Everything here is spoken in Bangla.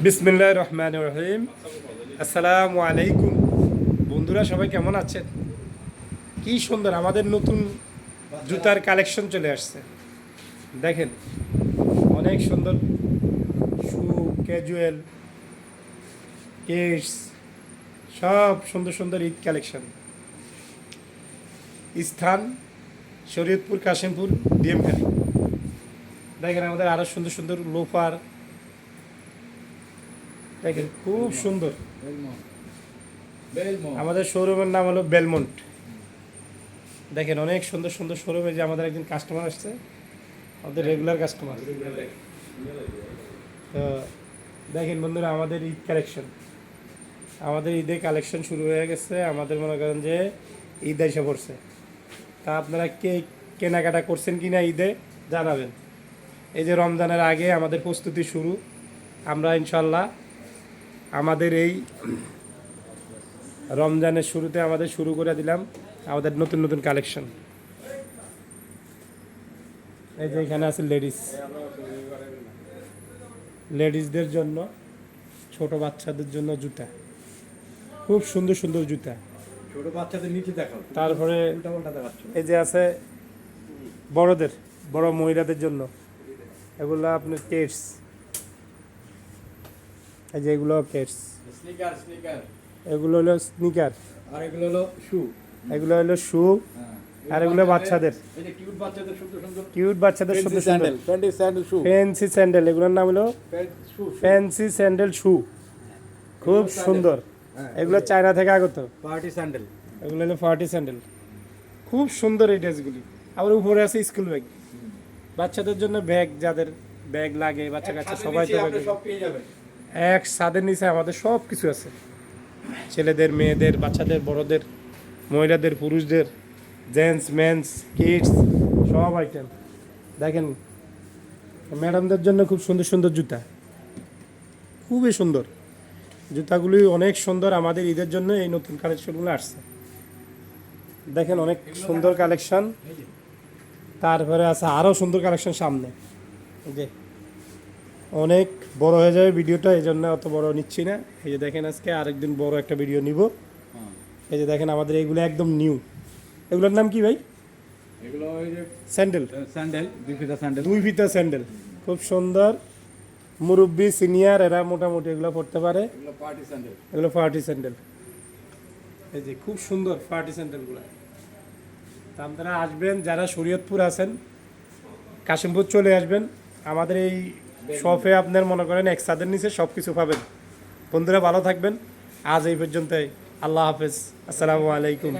বিসমিল্লাহির রহমানির রহিম। আসসালামু আলাইকুম। বন্ধুরা সবাই কেমন আছেন? কি সুন্দর আমাদের নতুন জুতার কালেকশন চলে আসছে। দেখেন অনেক সুন্দর শু, ক্যাজুয়াল, কেটস, সব সুন্দর সুন্দর ঈদ কালেকশন। স্থান শরীয়তপুর, কাশিমপুর, ডিএমখালী। দেখেন আমাদের আরো সুন্দর সুন্দর লোফার, দেখেন খুব সুন্দর। আমাদের শোরুমের নাম হলো বেলমন্ট। দেখেন অনেক সুন্দর সুন্দর শোরুমে যে আমাদের একজন কাস্টমার আসছে, আমাদের রেগুলার কাস্টমার। তো দেখেন বন্ধুরা আমাদের ঈদ কালেকশন, আমাদের ঈদের কালেকশন শুরু হয়ে গেছে। আমাদের মনে করেন যে ঈদ এসে পড়ছে। তা আপনারা কে কেনাকাটা করছেন কিনা ঈদে জানাবেন। এই যে রমজানের আগে আমাদের প্রস্তুতি শুরু। আমরা ইনশাল্লাহ আমাদের এই রমজানের শুরুতে আমাদের শুরু করে দিলাম আমাদের নতুন নতুন কালেকশন। এই যে এখানে আছে লেডিসদের জন্য, ছোট বাচ্চাদের জন্য জুতা, খুব সুন্দর সুন্দর জুতা। ছোট বাচ্চাদের নিচে দেখাও, তারপরে উল্টা দেখাচ্ছ। এই যে আছে বড় মহিলাদের জন্য, এগুলো আপনার কেটস। এই যে এগুলো কেটস, স্নিকার এগুলো হলো স্নিকার, আর এগুলো হলো শু। এগুলো হলো শু, আর এগুলো বাচ্চাদের এই যে কিউট বাচ্চাদের সুন্দর সুন্দর কিউট বাচ্চাদের সুন্দর সুন্দর স্যান্ডেল শু, ফ্যান্সি স্যান্ডেল। এগুলোর নাম হলো শু ফ্যান্সি স্যান্ডেল শু, খুব সুন্দর। এগুলো চায়না থেকে আগত। পার্টি স্যান্ডেল, এগুলো হলো পার্টি স্যান্ডেল, খুব সুন্দর এই ড্রেসগুলি। আবার উপরে আছে স্কুল ব্যাগ, বাচ্চাদের জন্য ব্যাগ, যাদের ব্যাগ লাগে, বাচ্চা কাচ্চা সবাই তো ব্যাগ। সব পেয়ে যাবেন। এক ছাদের নিচে আমাদের সব কিছু আছে, ছেলেদের, মেয়েদের, বাচ্চাদের, বড়দের, মহিলাদের, পুরুষদের, জেন্টস, মেন্স, কিডস, সব আইটেম। দেখেন ম্যাডামদের জন্য খুব সুন্দর সুন্দর জুতা, খুবই সুন্দর জুতাগুলি, অনেক সুন্দর। আমাদের ঈদের জন্য এই নতুন কালেকশনগুলো আসছে। দেখেন অনেক সুন্দর কালেকশন। তারপরে আছে আরও সুন্দর কালেকশন সামনে। যে অনেক বড় হয়ে যাবে ভিডিওটা, এই জন্য অত বড় নিচ্ছি না। এই যে দেখেন আজকে আরেকদিন বড় একটা ভিডিও নিব। এই যে দেখেন আমাদের এইগুলো একদম নিউ। এগুলোর নাম কি ভাই? এগুলো ওই যে স্যান্ডেল, দুই ফিতা দুই স্যান্ডেল, খুব সুন্দর। মুরব্বি, সিনিয়র, এরা মোটামুটি এগুলো পড়তে পারে। এগুলো পার্টি স্যান্ডেল, এগুলো পার্টি স্যান্ডেল। এই যে খুব সুন্দর পার্টি স্যান্ডেলগুলো। তা আপনারা আসবেন, যারা শরীয়তপুর আছেন, কাশিমপুর চলে আসবেন। আমাদের এই শপে আপনার মনে করেন এক ছাদের নিচে সব কিছু পাবেন। বন্ধুরা ভালো থাকবেন। আজ এই পর্যন্তই। আল্লাহ হাফেজ। আসসালামু আলাইকুম।